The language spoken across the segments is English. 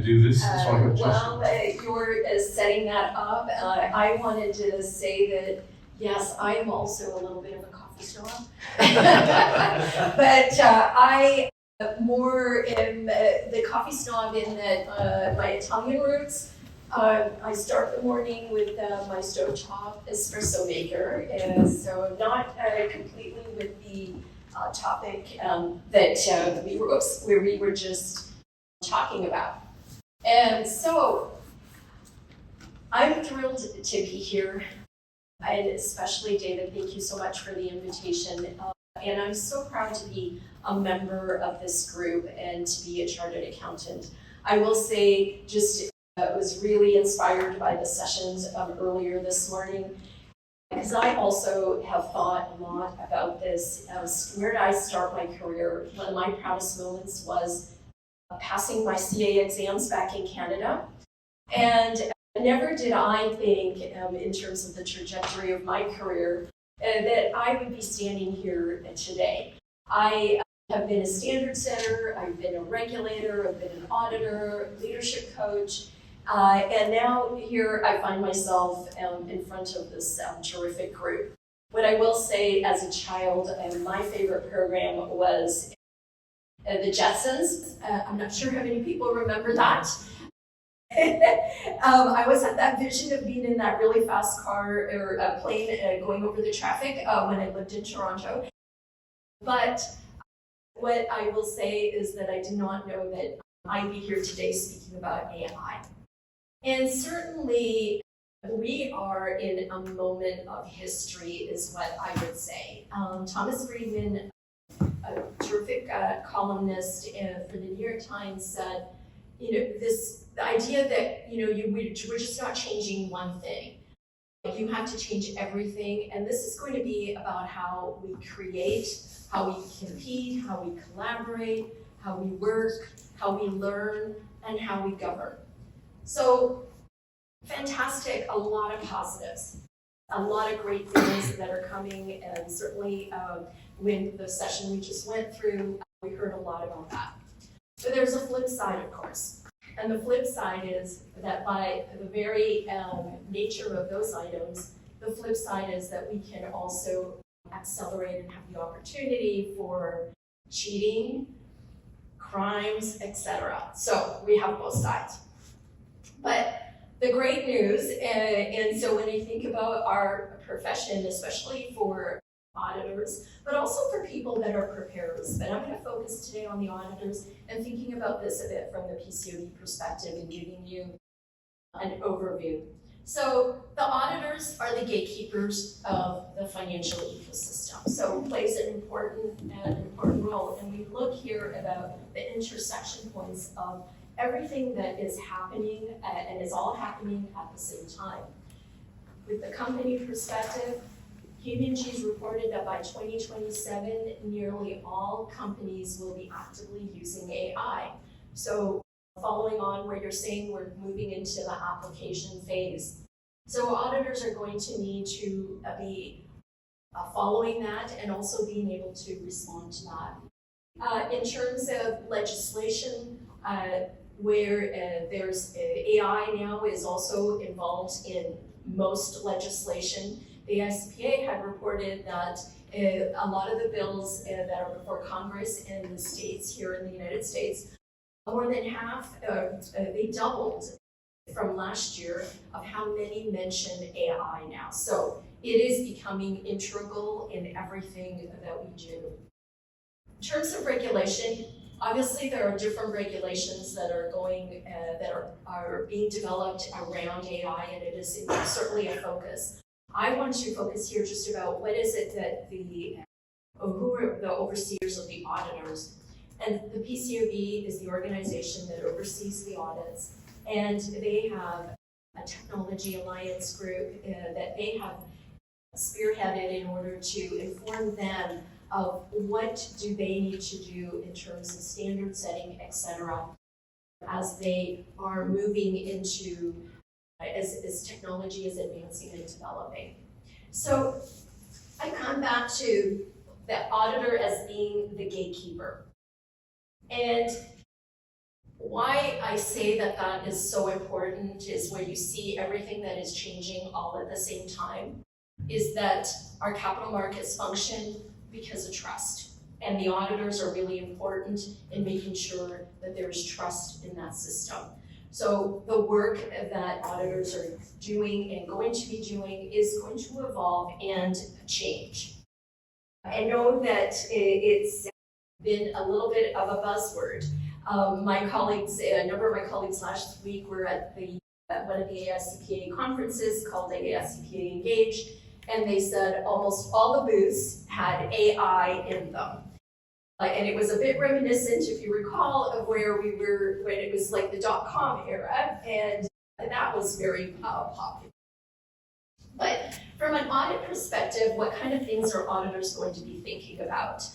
do this? That's why I got Well, you're setting that up. I wanted to say that, yes, I am also a little bit of a coffee snob. But I more am the coffee snob in that my Italian roots. I start the morning with my stovetop espresso maker, and so not completely with the topic that we were just talking about. And so I'm thrilled to be here, and especially David, thank you so much for the invitation. And I'm so proud to be a member of this group and to be a chartered accountant. I will say, just was really inspired by the sessions earlier this morning, because I also have thought a lot about this. Where did I start my career? One of my proudest moments was passing my CA exams back in Canada. And never did I think, in terms of the trajectory of my career, that I would be standing here today. I have been a standard setter, I've been a regulator, I've been an auditor, leadership coach, and now here I find myself in front of this terrific group. What I will say, as a child, my favorite program was the Jetsons. I'm not sure how many people remember that. I always had that vision of being in that really fast car or plane going over the traffic when I lived in Toronto. But what I will say is that I did not know that I'd be here today speaking about AI. And certainly we are in a moment of history, is what I would say. Thomas Friedman, a terrific columnist for the New York Times, said, the idea that, we're just not changing one thing. You have to change everything, and this is going to be about how we create, how we compete, how we collaborate, how we work, how we learn, and how we govern. So, fantastic, a lot of positives, a lot of great things that are coming, and certainly when the session we just went through, we heard a lot about that. But there's a flip side, of course. And the flip side is that by the very nature of those items, the flip side is that we can also accelerate and have the opportunity for cheating, crimes, etc. So we have both sides. But the great news, and so when I think about our profession, especially for auditors, but also for people that are preparers, but I'm going to focus today on the auditors and thinking about this a bit from the PCOD perspective and giving you an overview. So the auditors are the gatekeepers of the financial ecosystem, so plays an important role. And we look here about the intersection points of everything that is happening and is all happening at the same time. With the company perspective, KPMG's reported that by 2027, nearly all companies will be actively using AI. So following on where you're saying we're moving into the application phase. So auditors are going to need to be following that and also being able to respond to that. In terms of legislation, where there's AI now is also involved in most legislation. The ICPA had reported that a lot of the bills that are before Congress in the states, here in the United States, more than half, they doubled from last year of how many mention AI now. So it is becoming integral in everything that we do. In terms of regulation, obviously there are different regulations that are going, that are being developed around AI, and it is certainly a focus. I want to focus here just about what is it that who are the overseers of the auditors. And the PCOB is the organization that oversees the audits, and they have a technology alliance group that they have spearheaded in order to inform them of what do they need to do in terms of standard setting, etc., as they are moving into as technology is advancing and developing. So I come back to the auditor as being the gatekeeper. And Why I say that that is so important is where you see everything that is changing all at the same time, is that our capital markets function because of trust. And the auditors are really important in making sure that there is trust in that system. So the work that auditors are doing and going to be doing is going to evolve and change. I know that it's been a little bit of a buzzword. My colleagues, a number of my colleagues last week were at one of the AICPA conferences called AICPA Engage, and they said almost all the booths had AI in them. And it was a bit reminiscent, if you recall, of where we were when it was like the .com era, and that was very popular. But from an audit perspective, what kind of things are auditors going to be thinking about?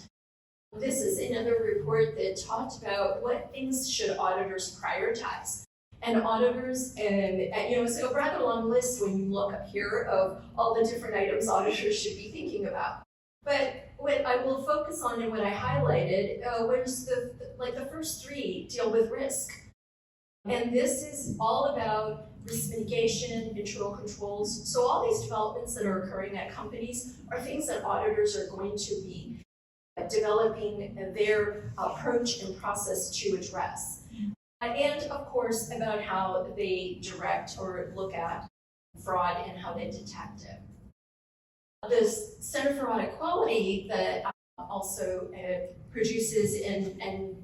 This is another report that talked about what things should auditors prioritize. And auditors, it's a rather long list when you look up here of all the different items auditors should be thinking about. But what I will focus on and what I highlighted was the first three deal with risk. And this is all about risk mitigation, internal controls. So all these developments that are occurring at companies are things that auditors are going to be developing their approach and process to address. And of course, about how they direct or look at fraud and how they detect it. The Center for Audit Quality that also produces and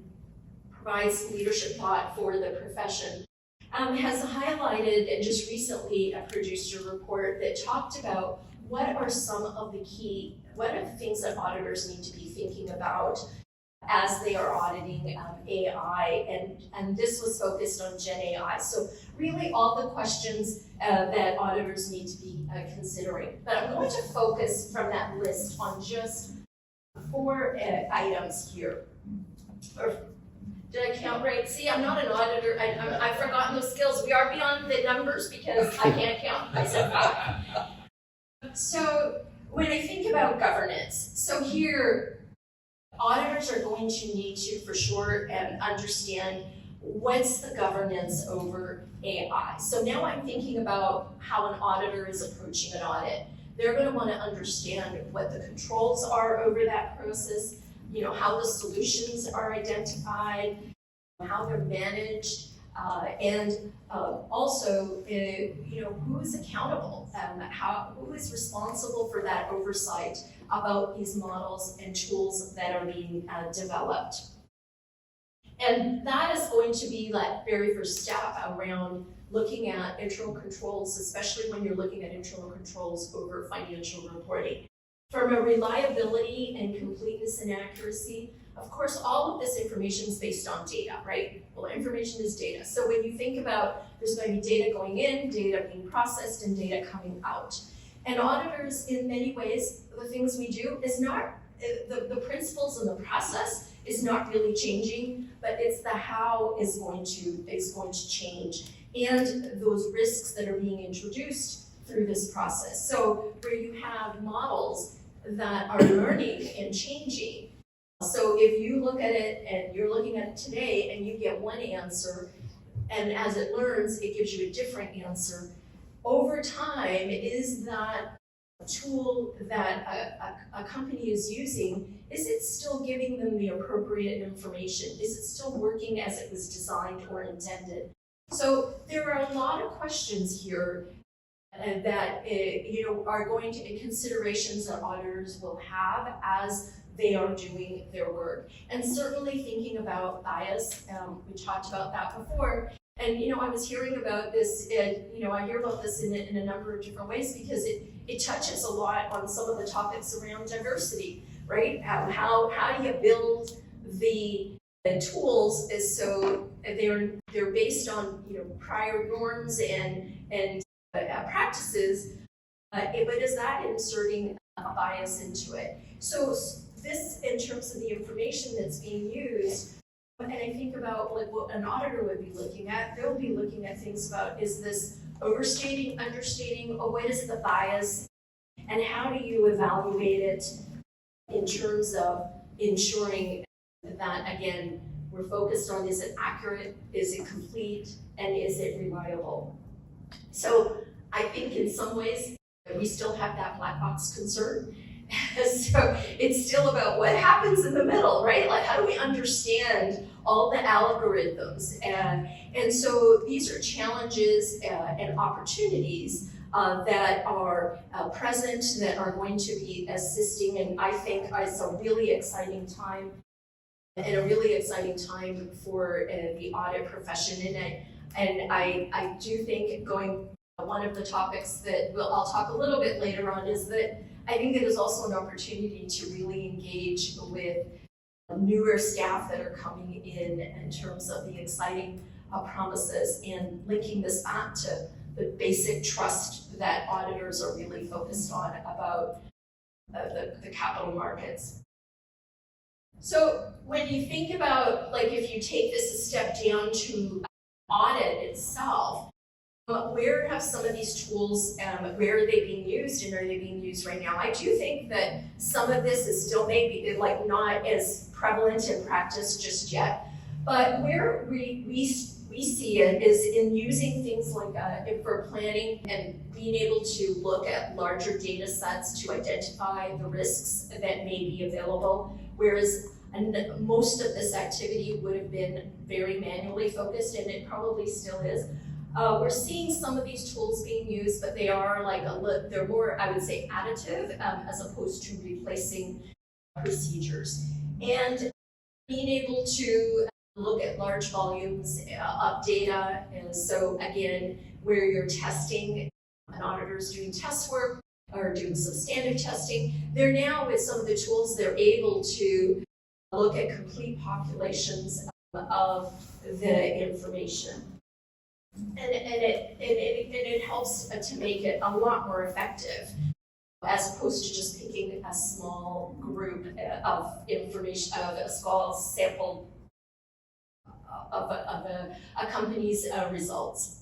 provides leadership thought for the profession has highlighted and just recently produced a report that talked about what are the things that auditors need to be thinking about as they are auditing AI, and this was focused on Gen AI. So really all the questions that auditors need to be considering. But I'm going to focus from that list on just 4 items here. Did I count right? See, I'm not an auditor. I've forgotten those skills. We are beyond the numbers because I can't count. I said 5. So when I think about governance, so here, auditors are going to need to, for sure, understand what's the governance over AI. So now I'm thinking about how an auditor is approaching an audit. They're going to want to understand what the controls are over that process, how the solutions are identified, how they're managed, and also, who's accountable, who is responsible for that oversight about these models and tools that are being developed. And that is going to be that very first step around looking at internal controls, especially when you're looking at internal controls over financial reporting. From a reliability and completeness and accuracy, of course, all of this information is based on data, right? Well, information is data. So when you think about there's going to be data going in, data being processed, and data coming out. And auditors, in many ways, the things we do is not, the principles and the process is not really changing, but it's the how is going to change, and those risks that are being introduced through this process. So where you have models that are learning and changing. So if you look at it and you're looking at it today and you get one answer, and as it learns, it gives you a different answer, over time, is that tool that a company is using, is it still giving them the appropriate information? Is it still working as it was designed or intended? So there are a lot of questions here that are going to be considerations that auditors will have as they are doing their work. And certainly thinking about bias, we talked about that before. And I was hearing about this, I hear about this in a number of different ways because it touches a lot on some of the topics around diversity, right? How do you build the tools so they're based on prior norms and practices, but is that inserting a bias into it? So this, in terms of the information that's being used, and I think about what an auditor would be looking at, they'll be looking at things about, is this overstating, understating, or what is the bias, and how do you evaluate it in terms of ensuring that, again, We're focused on, is it accurate, is it complete, and is it reliable? So I think in some ways we still have that black box concern. So it's still about what happens in the middle, right? Like, how do we understand all the algorithms? And so these are challenges and opportunities that are present, that are going to be assisting, and I think it's a really exciting time, and a really exciting time for the audit profession. And I do think one of the topics that I'll talk a little bit later on is that I think it is also an opportunity to really engage with newer staff that are coming in terms of the exciting promises, and linking this back to the basic trust that auditors are really focused on about the capital markets. So when you think about, like, if you take this a step down to audit itself, where have some of these tools, where are they being used, and are they being used right now? I do think that some of this is still maybe like not as prevalent in practice just yet, but where we see it is in using things like for planning and being able to look at larger data sets to identify the risks that may be available, whereas most of this activity would have been very manually focused, and it probably still is. We're seeing some of these tools being used, but they are they're more, I would say, additive as opposed to replacing procedures. And being able to look at large volumes of data, and so again, where you're testing, an auditor's doing test work or doing substantive testing, they're now, with some of the tools, they're able to look at complete populations of the information. And it helps to make it a lot more effective, as opposed to just picking a small group of information, of a small sample of a company's results.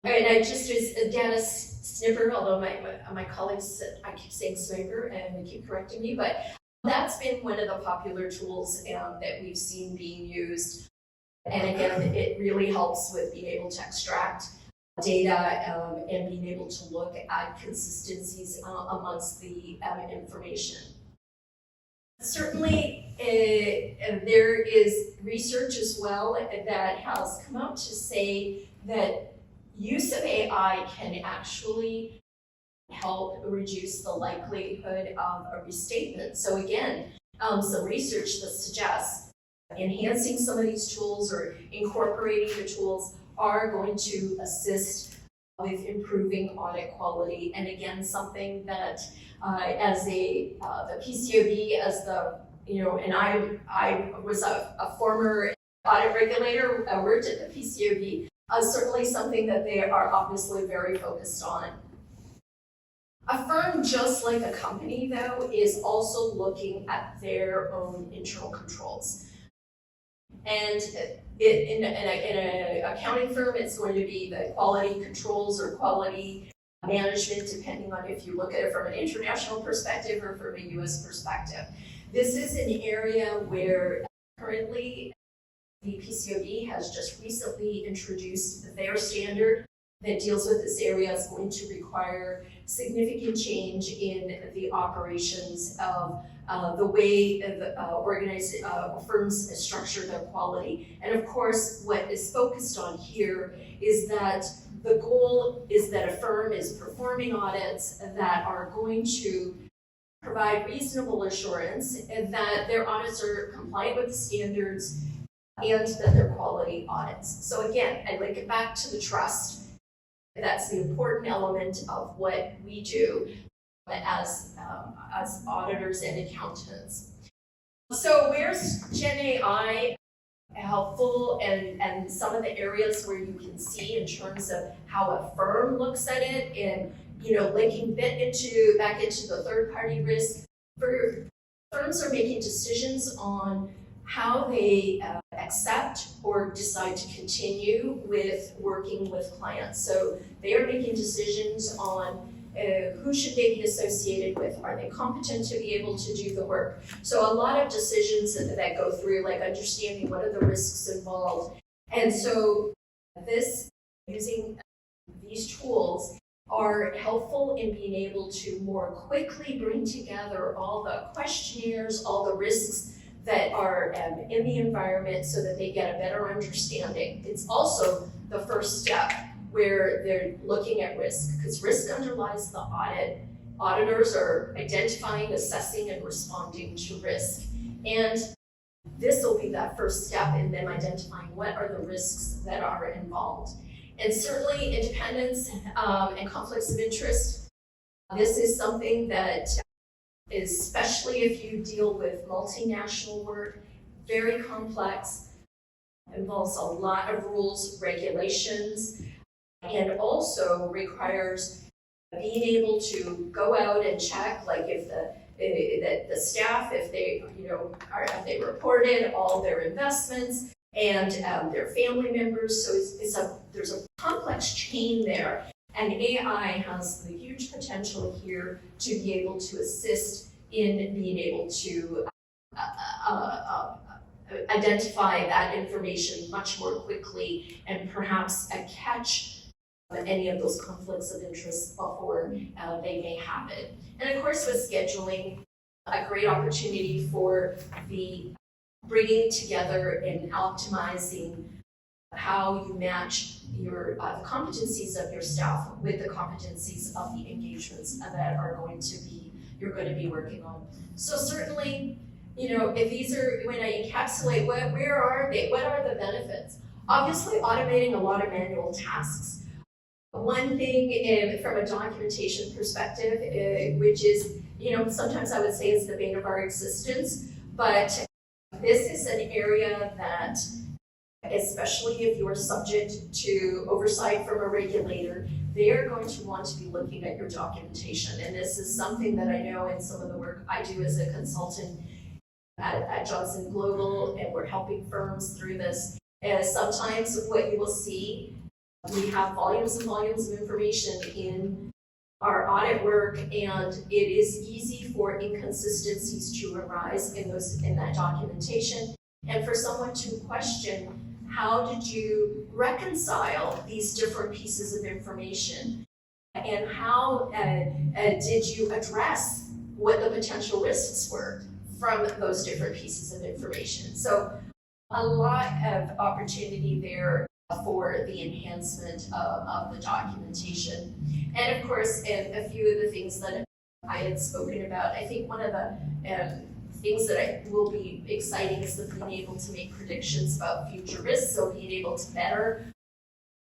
And I just, as data snipper, although my colleagues, I keep saying sniper and they keep correcting me, but that's been one of the popular tools that we've seen being used. And again, it really helps with being able to extract data and being able to look at consistencies amongst the information. Certainly, there is research as well that has come out to say that use of AI can actually help reduce the likelihood of a restatement. So again, some research that suggests enhancing some of these tools or incorporating the tools are going to assist with improving audit quality. And again, something that as the PCAOB, as the, and I was a former audit regulator, worked at the PCAOB, certainly something that they are obviously very focused on. A firm, just like a company though, is also looking at their own internal controls. And in an accounting firm, it's going to be the quality controls or quality management, depending on if you look at it from an international perspective or from a US perspective. This is an area where currently the PCAOB has just recently introduced their standard that deals with this area. Is going to require significant change in the operations of the way organized firms structure their quality. And of course, what is focused on here is that the goal is that a firm is performing audits that are going to provide reasonable assurance that their audits are compliant with the standards and that they're quality audits. So again, I link it back to the trust. That's the important element of what we do as auditors and accountants. So where's Gen AI helpful, and some of the areas where you can see in terms of how a firm looks at it, and linking back into the third-party risk. Firms are making decisions on how they accept or decide to continue with working with clients. So they are making decisions on who should they be associated with? Are they competent to be able to do the work? So a lot of decisions that go through, like understanding what are the risks involved. And so using these tools are helpful in being able to more quickly bring together all the questionnaires, all the risks that are in the environment so that they get a better understanding. It's also the first step where they're looking at risk, because risk underlies the audit. Auditors are identifying, assessing, and responding to risk. And this will be that first step in them identifying what are the risks that are involved. And certainly independence and conflicts of interest. This is something that, especially if you deal with multinational work, very complex, involves a lot of rules, regulations, and also requires being able to go out and check, like if the staff, if they have they reported all their investments and their family members. So there's a complex chain there, and AI has the huge potential here to be able to assist in being able to identify that information much more quickly and perhaps catch any of those conflicts of interest before they may happen. And of course, with scheduling, a great opportunity for the bringing together and optimizing how you match your the competencies of your staff with the competencies of the engagements that you're going to be working on. So certainly, if these are, when I encapsulate where are they, what are the benefits? Obviously, automating a lot of manual tasks. One thing from a documentation perspective, which is, sometimes I would say is the bane of our existence, but this is an area that, especially if you're subject to oversight from a regulator, they're going to want to be looking at your documentation. And this is something that I know in some of the work I do as a consultant at Johnson Global, and we're helping firms through this. And sometimes what you will see, we have volumes and volumes of information in our audit work, and it is easy for inconsistencies to arise in that documentation, and for someone to question, how did you reconcile these different pieces of information, and how did you address what the potential risks were from those different pieces of information? So a lot of opportunity there for the enhancement of the documentation. And of course, a few of the things that I had spoken about, I think one of the things that will be exciting is the being able to make predictions about future risks, so being able to better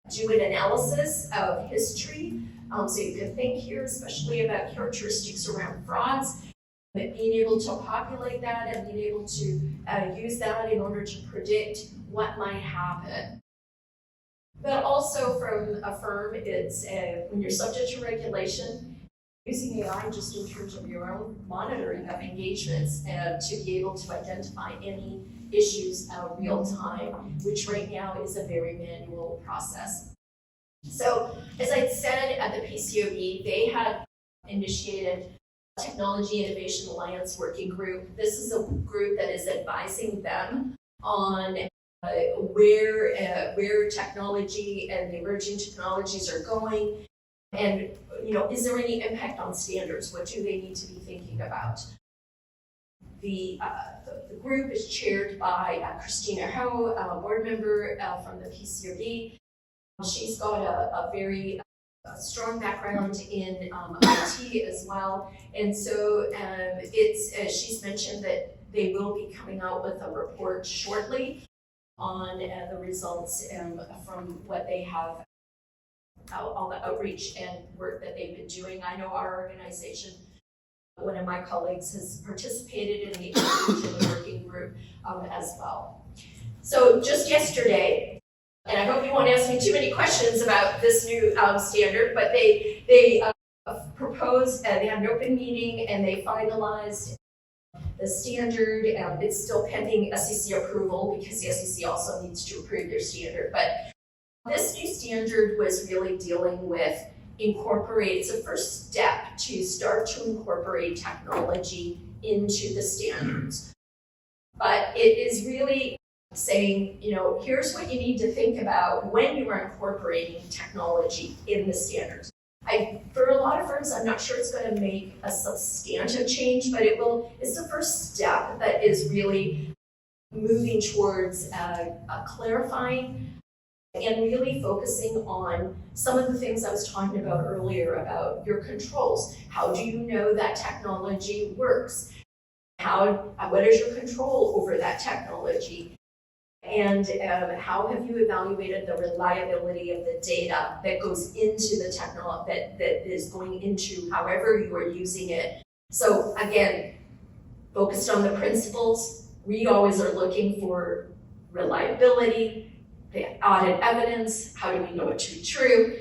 do an analysis of history. So you can think here, especially about characteristics around frauds, but being able to populate that and being able to use that in order to predict what might happen. But also from a firm, it's when you're subject to regulation, using AI just in terms of your own monitoring of engagements to be able to identify any issues real time, which right now is a very manual process. So as I said at the PCOE, they had initiated a Technology Innovation Alliance Working Group. This is a group that is advising them on where technology and the emerging technologies are going, and is there any impact on standards? What do they need to be thinking about? The group is chaired by Christina Ho, a board member from the PCOE. She's got a very strong background in IT as well, and so she's mentioned that they will be coming out with a report shortly on the results from what they have, all the outreach and work that they've been doing. I know our organization, one of my colleagues has participated in the outreach and the working group as well. So just yesterday, and I hope you won't ask me too many questions about this new standard, but they proposed, they had an open meeting and they finalized the standard. It's still pending SEC approval because the SEC also needs to approve their standard. But this new standard was really dealing with it's a first step to start to incorporate technology into the standards. But it is really saying, here's what you need to think about when you are incorporating technology in the standards. For a lot of firms, I'm not sure it's going to make a substantive change, but it's the first step that is really moving towards clarifying and really focusing on some of the things I was talking about earlier about your controls. How do you know that technology works? What is your control over that technology? And how have you evaluated the reliability of the data that goes into the technology, that is going into however you are using it? So again, focused on the principles, we always are looking for reliability, the audit evidence, how do we know it to be true?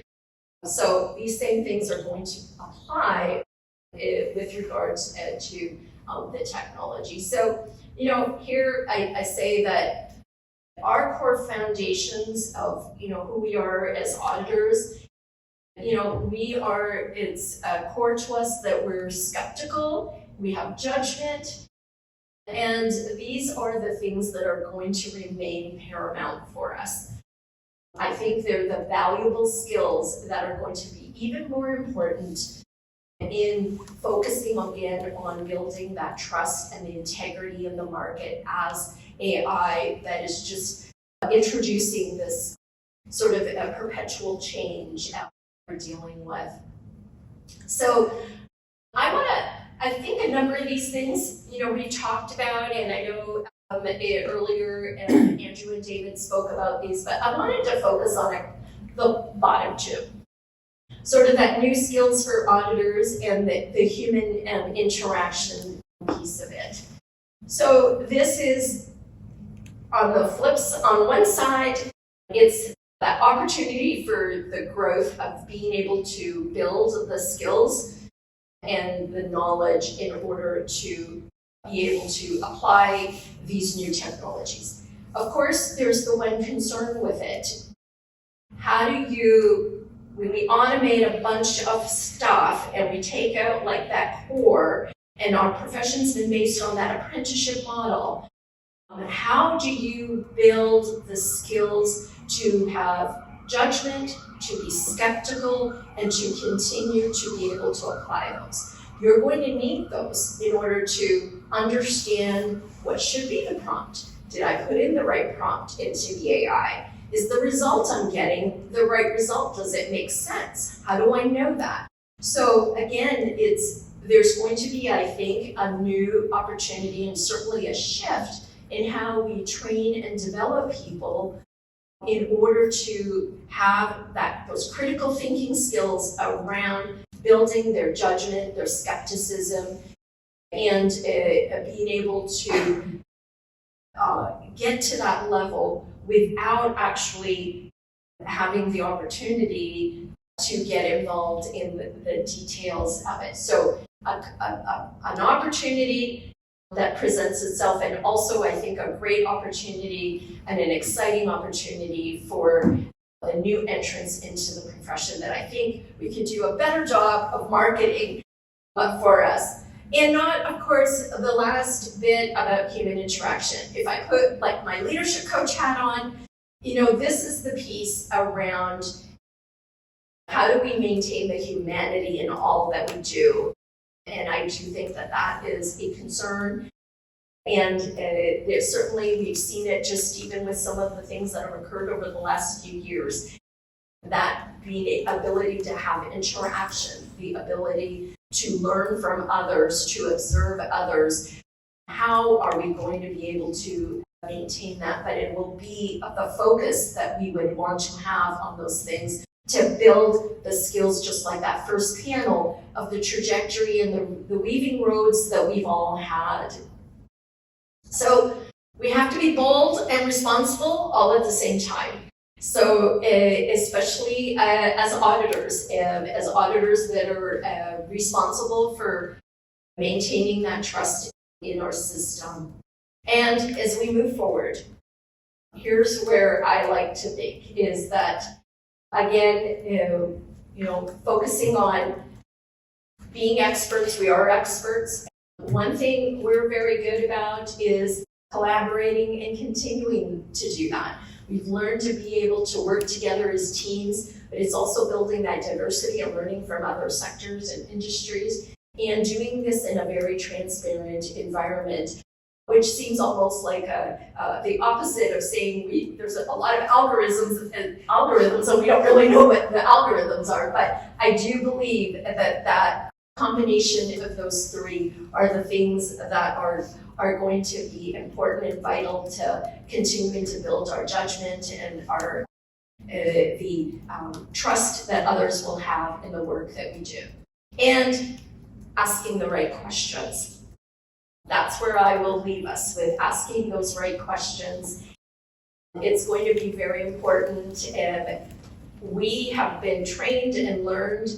So these same things are going to apply with regards to the technology. So, here I say that our core foundations of, who we are as auditors, it's core to us that we're skeptical, we have judgment, and these are the things that are going to remain paramount for us. I think they're the valuable skills that are going to be even more important in focusing again on building that trust and the integrity in the market as AI that is just introducing this sort of a perpetual change that we're dealing with. So I think a number of these things, we talked about, and I know earlier Andrew and David spoke about these, but I wanted to focus on the bottom two. Sort of that new skills for auditors and the human interaction piece of it. So this is on one side, it's that opportunity for the growth of being able to build the skills and the knowledge in order to be able to apply these new technologies. Of course, there's the one concern with it. When we automate a bunch of stuff and we take out like that core, and our profession's been based on that apprenticeship model, how do you build the skills to have judgment, to be skeptical, and to continue to be able to apply those? You're going to need those in order to understand what should be the prompt. Did I put in the right prompt into the AI? Is the result I'm getting the right result? Does it make sense? How do I know that? So again, there's going to be, I think, a new opportunity and certainly a shift in how we train and develop people in order to have those critical thinking skills around building their judgment, their skepticism, and being able to get to that level without actually having the opportunity to get involved in the details of it. So an opportunity that presents itself, and also I think a great opportunity and an exciting opportunity for the new entrants into the profession that I think we could do a better job of marketing for us. And not, of course, the last bit about human interaction. If I put like my leadership coach hat on, this is the piece around how do we maintain the humanity in all that we do. And I do think that is a concern. And certainly we've seen it just even with some of the things that have occurred over the last few years. That being the ability to have interaction, the ability to learn from others, to observe others. How are we going to be able to maintain that? But it will be the focus that we would want to have on those things to build the skills, just like that first panel of the trajectory and the weaving roads that we've all had. So we have to be bold and responsible all at the same time. So especially as auditors that are responsible for maintaining that trust in our system. And as we move forward, here's where I like to think is that, again, focusing on being experts. We are experts. One thing we're very good about is collaborating and continuing to do that. We've learned to be able to work together as teams, but it's also building that diversity and learning from other sectors and industries, and doing this in a very transparent environment, which seems almost like the opposite of saying there's a lot of algorithms and we don't really know what the algorithms are. But I do believe that combination of those three are the things that are going to be important and vital to continuing to build our judgment and our the trust that others will have in the work that we do. And asking the right questions. That's where I will leave us, with asking those right questions. It's going to be very important, and we have been trained and learned.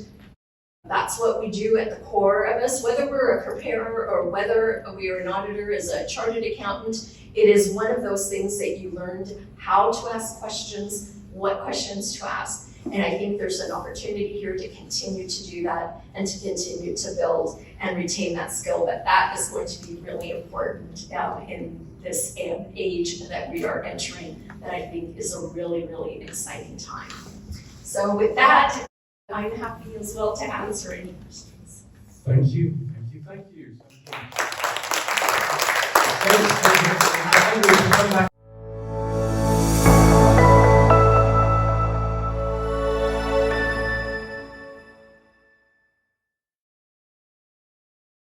That's what we do at the core of us, whether we're a preparer or whether we are an auditor as a chartered accountant. It is one of those things that you learned how to ask questions, what questions to ask. And I think there's an opportunity here to continue to do that and to continue to build and retain that skill. But that is going to be really important in this age that we are entering, that I think is a really, really exciting time. So with that, I'm happy as well to answer any questions. Thank you. Thank you. Thank you.